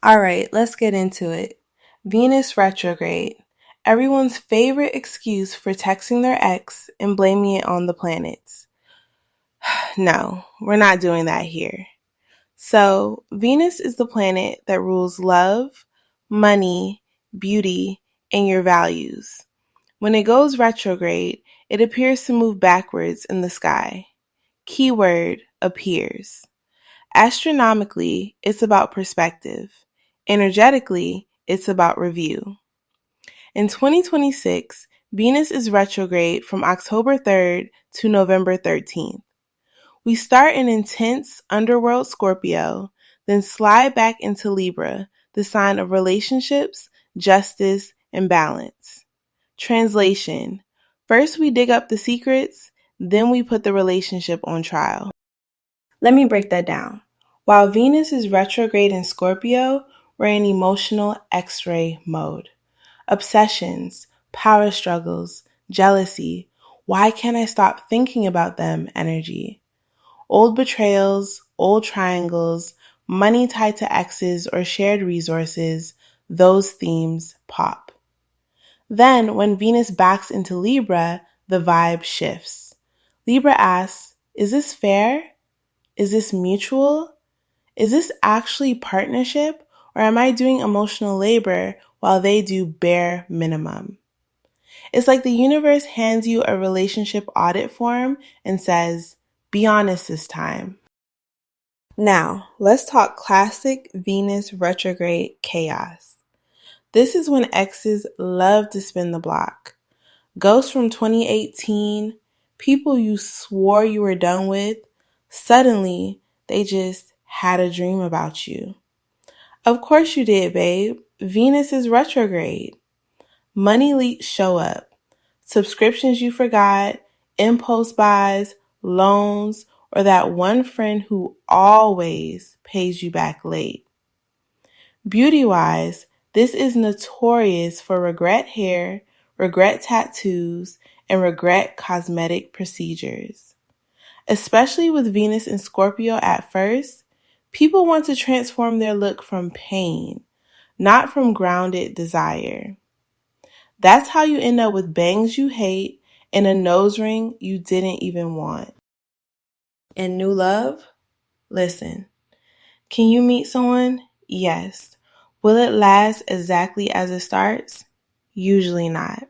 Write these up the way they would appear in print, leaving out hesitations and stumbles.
All right, let's get into it. Venus retrograde. Everyone's favorite excuse for texting their ex and blaming it on the planets. No, we're not doing that here. So, Venus is the planet that rules love, money, beauty, and your values. When it goes retrograde, it appears to move backwards in the sky. Keyword appears. Astronomically, it's about perspective. Energetically, it's about review. In 2026, Venus is retrograde from October 3rd to November 13th. We start in intense underworld Scorpio, then slide back into Libra, the sign of relationships, justice, and balance. Translation: first we dig up the secrets, then we put the relationship on trial. Let me break that down. While Venus is retrograde in Scorpio, we're in emotional X-ray mode. Obsessions, power struggles, jealousy, why can't I stop thinking about them energy. Old betrayals, old triangles, money tied to exes or shared resources, those themes pop. Then, when Venus backs into Libra, the vibe shifts. Libra asks, is this fair? Is this mutual? Is this actually partnership? Or am I doing emotional labor while they do bare minimum? It's like the universe hands you a relationship audit form and says, be honest this time. Now, let's talk classic Venus retrograde chaos. This is when exes love to spin the block. Ghosts from 2018, people you swore you were done with, suddenly they just had a dream about you. Of course you did, babe. Venus is retrograde. Money leaks show up. Subscriptions you forgot, impulse buys, loans, or that one friend who always pays you back late. Beauty-wise, this is notorious for regret hair, regret tattoos, and regret cosmetic procedures. Especially with Venus in Scorpio at first, people want to transform their look from pain, not from grounded desire. That's how you end up with bangs you hate and a nose ring you didn't even want. And new love? Listen, can you meet someone? Yes. Will it last exactly as it starts? Usually not.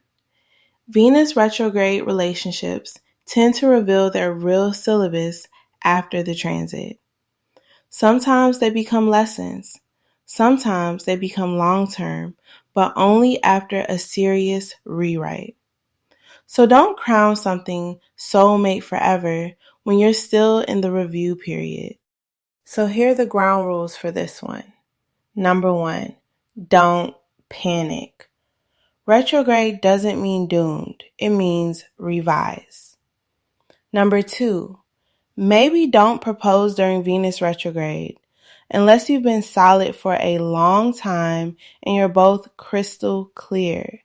Venus retrograde relationships tend to reveal their real syllabus after the transit. Sometimes they become lessons. Sometimes they become long-term, but only after a serious rewrite. So don't crown something soulmate forever when you're still in the review period. So here are the ground rules for this one. Number 1, don't panic. Retrograde doesn't mean doomed. It means revise. Number 2, maybe don't propose during Venus retrograde unless you've been solid for a long time and you're both crystal clear.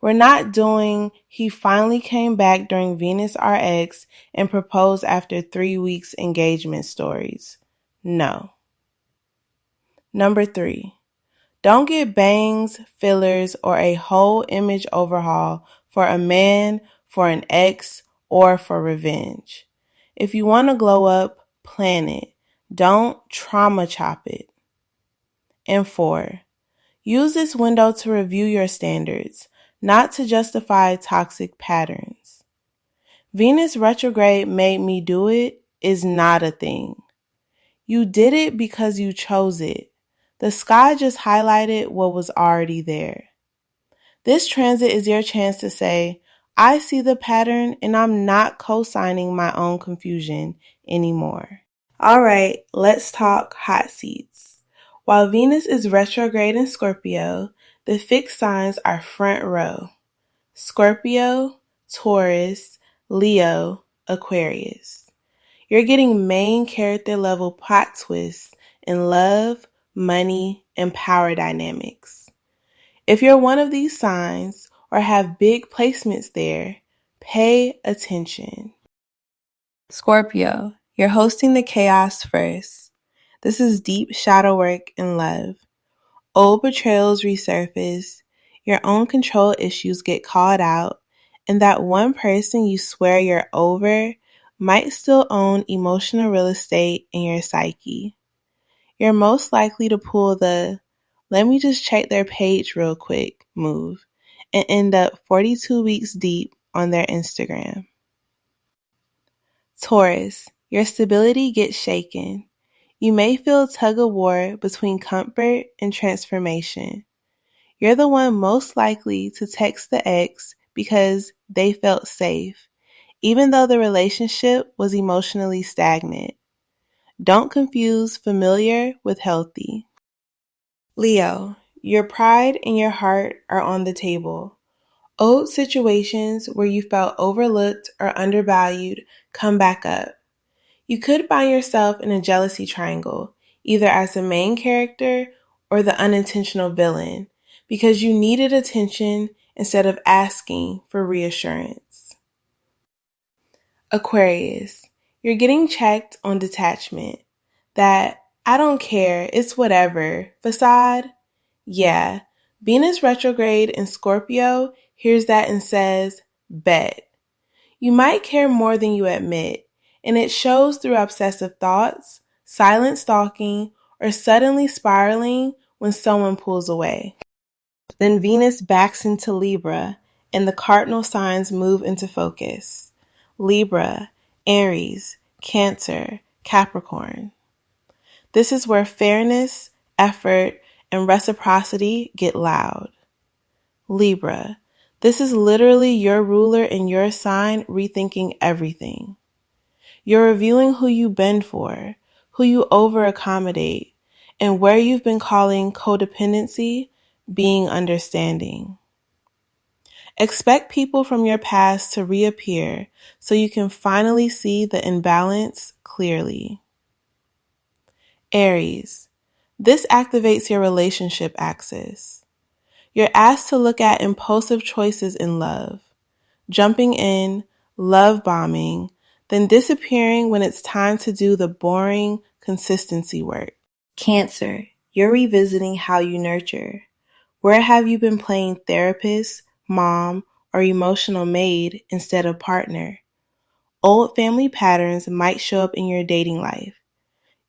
We're not doing he finally came back during Venus RX and proposed after 3 weeks engagement stories. No. Number 3, don't get bangs, fillers, or a whole image overhaul for a man, for an ex, or for revenge. If you want to glow up, plan it. Don't trauma chop it. And 4, use this window to review your standards, not to justify toxic patterns. Venus retrograde made me do it is not a thing. You did it because you chose it. The sky just highlighted what was already there. This transit is your chance to say, I see the pattern and I'm not co-signing my own confusion anymore. All right, let's talk hot seats. While Venus is retrograde in Scorpio, the fixed signs are front row. Scorpio, Taurus, Leo, Aquarius. You're getting main character level plot twists in love, money, and power dynamics. If you're one of these signs or have big placements there, pay attention. Scorpio, you're hosting the chaos first. This is deep shadow work and love. Old betrayals resurface, your own control issues get called out, and that one person you swear you're over might still own emotional real estate in your psyche. You're most likely to pull the "let me just check their page real quick" move and end up 42 weeks deep on their Instagram. Taurus, your stability gets shaken. You may feel tug of war between comfort and transformation. You're the one most likely to text the ex because they felt safe, even though the relationship was emotionally stagnant. Don't confuse familiar with healthy. Leo, your pride and your heart are on the table. Old situations where you felt overlooked or undervalued come back up. You could find yourself in a jealousy triangle, either as the main character or the unintentional villain, because you needed attention instead of asking for reassurance. Aquarius, you're getting checked on detachment. That "I don't care, it's whatever" facade. Yeah, Venus retrograde in Scorpio hears that and says, bet. You might care more than you admit, and it shows through obsessive thoughts, silent stalking, or suddenly spiraling when someone pulls away. Then Venus backs into Libra, and the cardinal signs move into focus. Libra, Aries, Cancer, Capricorn. This is where fairness, effort, and reciprocity get loud. Libra, this is literally your ruler and your sign rethinking everything. You're reviewing who you bend for, who you over accommodate, and where you've been calling codependency being understanding. Expect people from your past to reappear so you can finally see the imbalance clearly. Aries, this activates your relationship axis. You're asked to look at impulsive choices in love, jumping in, love bombing, then disappearing when it's time to do the boring consistency work. Cancer, you're revisiting how you nurture. Where have you been playing therapist, mom, or emotional maid instead of partner? Old family patterns might show up in your dating life.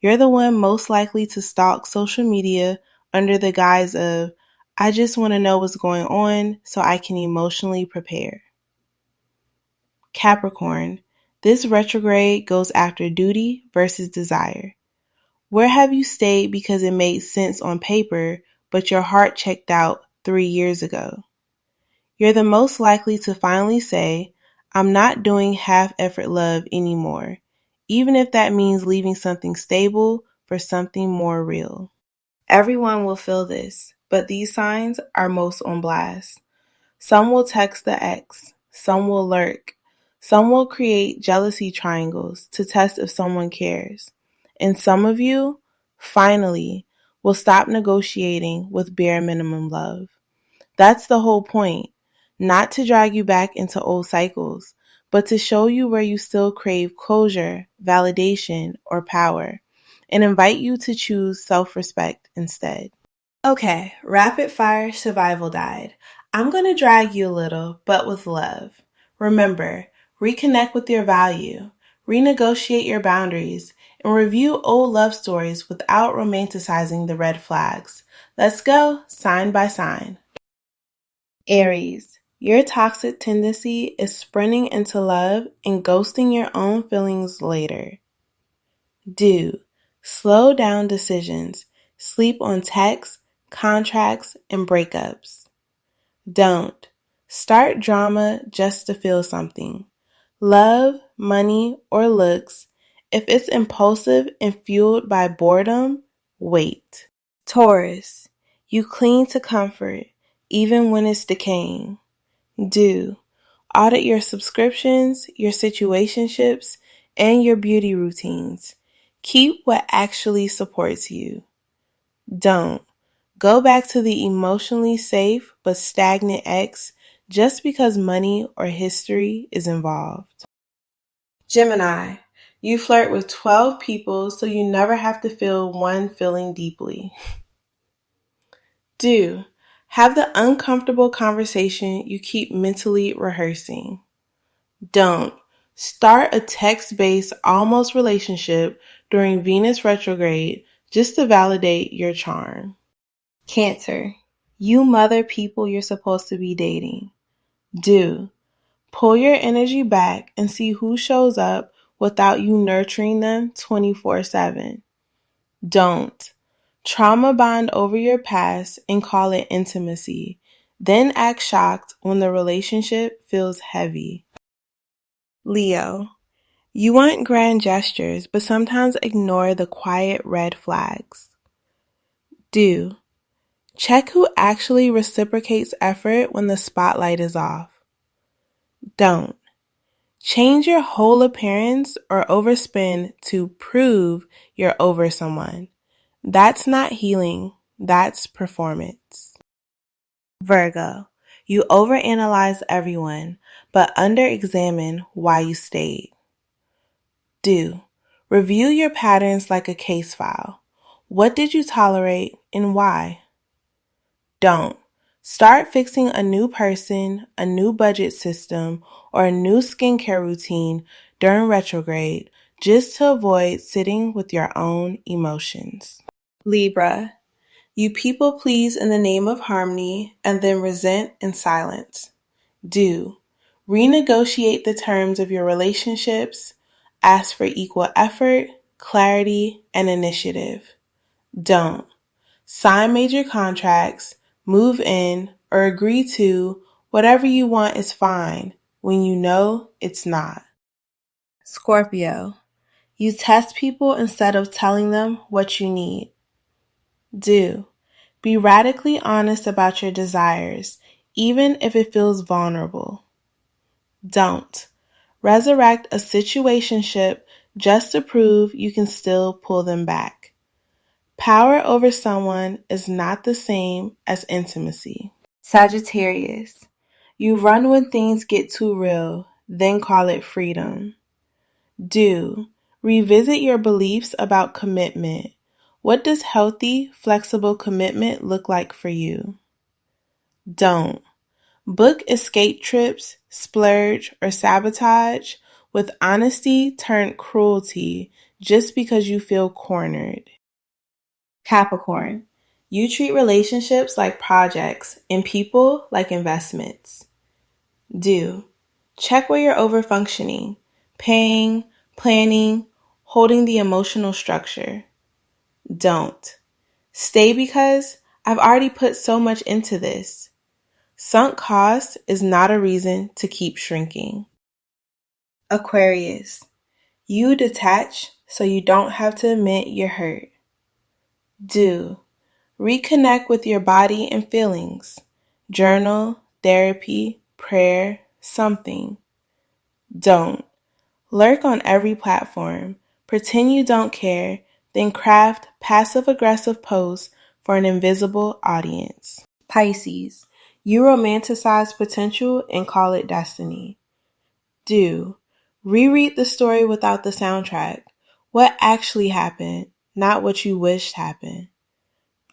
You're the one most likely to stalk social media under the guise of, "I just want to know what's going on so I can emotionally prepare." Capricorn, this retrograde goes after duty versus desire. Where have you stayed because it made sense on paper, but your heart checked out 3 years ago? You're the most likely to finally say, "I'm not doing half-effort love anymore," even if that means leaving something stable for something more real. Everyone will feel this, but these signs are most on blast. Some will text the ex, some will lurk, some will create jealousy triangles to test if someone cares. And some of you, finally, will stop negotiating with bare minimum love. That's the whole point. Not to drag you back into old cycles, but to show you where you still crave closure, validation, or power, and invite you to choose self-respect instead. Okay, rapid fire survival guide. I'm going to drag you a little, but with love. Remember, reconnect with your value, renegotiate your boundaries, and review old love stories without romanticizing the red flags. Let's go, sign by sign. Aries, your toxic tendency is sprinting into love and ghosting your own feelings later. Do. Slow down decisions. Sleep on texts, contracts, and breakups. Don't. Start drama just to feel something. Love, money, or looks. If it's impulsive and fueled by boredom, wait. Taurus, you cling to comfort even when it's decaying. Do. Audit your subscriptions, your situationships, and your beauty routines. Keep what actually supports you. Don't. Go back to the emotionally safe but stagnant ex just because money or history is involved. Gemini, you flirt with 12 people so you never have to feel one feeling deeply. Do. Have the uncomfortable conversation you keep mentally rehearsing. Don't. Start a text-based almost relationship during Venus retrograde just to validate your charm. Cancer. You mother people you're supposed to be dating. Do. Pull your energy back and see who shows up without you nurturing them 24/7. Don't. Trauma bond over your past and call it intimacy. Then act shocked when the relationship feels heavy. Leo. You want grand gestures, but sometimes ignore the quiet red flags. Do. Check who actually reciprocates effort when the spotlight is off. Don't. Change your whole appearance or overspend to prove you're over someone. That's not healing, that's performance. Virgo. You overanalyze everyone, but under-examine why you stayed. Do. Review your patterns like a case file. What did you tolerate and why? Don't. Start fixing a new person, a new budget system, or a new skincare routine during retrograde just to avoid sitting with your own emotions. Libra. You people please in the name of harmony and then resent in silence. Do. Renegotiate the terms of your relationships. Ask for equal effort, clarity, and initiative. Don't. Sign major contracts, move in, or agree to whatever you want is fine when you know it's not. Scorpio. You test people instead of telling them what you need. Do. Be radically honest about your desires, even if it feels vulnerable. Don't. Resurrect a situationship just to prove you can still pull them back. Power over someone is not the same as intimacy. Sagittarius. You run when things get too real, then call it freedom. Do. Revisit your beliefs about commitment. What does healthy, flexible commitment look like for you? Don't. Book escape trips, splurge, or sabotage with honesty turned cruelty just because you feel cornered. Capricorn. You treat relationships like projects and people like investments. Do. Check where you're overfunctioning, paying, planning, holding the emotional structure. Don't. Stay because I've already put so much into this. Sunk cost is not a reason to keep shrinking. Aquarius. You detach so you don't have to admit you're hurt. Do. Reconnect with your body and feelings. Journal, therapy, prayer, something. Don't. Lurk on every platform. Pretend you don't care, then craft passive-aggressive posts for an invisible audience. Pisces. You romanticize potential and call it destiny. Do. Reread the story without the soundtrack. What actually happened, not what you wished happened.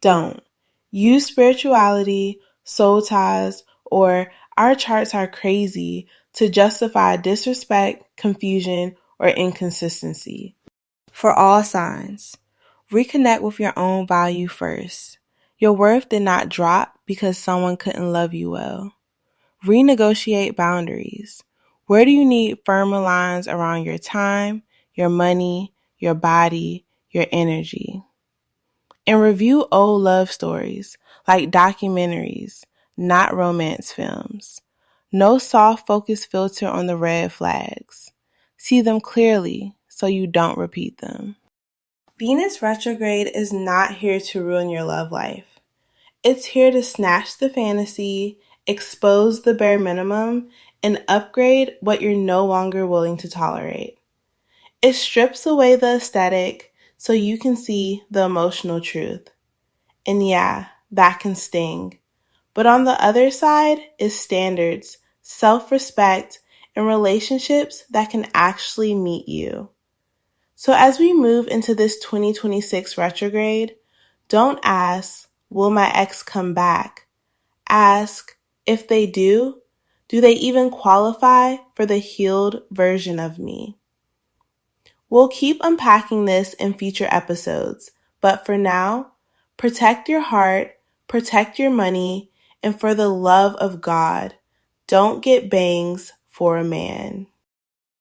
Don't. Use spirituality, soul ties, or our charts are crazy to justify disrespect, confusion, or inconsistency. For all signs, reconnect with your own value first. Your worth did not drop because someone couldn't love you well. Renegotiate boundaries. Where do you need firmer lines around your time, your money, your body, your energy? And review old love stories, like documentaries, not romance films. No soft focus filter on the red flags. See them clearly so you don't repeat them. Venus retrograde is not here to ruin your love life. It's here to snatch the fantasy, expose the bare minimum, and upgrade what you're no longer willing to tolerate. It strips away the aesthetic so you can see the emotional truth. And yeah, that can sting. But on the other side is standards, self-respect, and relationships that can actually meet you. So as we move into this 2026 retrograde, don't ask, will my ex come back? Ask, if they do they even qualify for the healed version of me? We'll keep unpacking this in future episodes, but for now, protect your heart, protect your money, and for the love of God, don't get bangs for a man.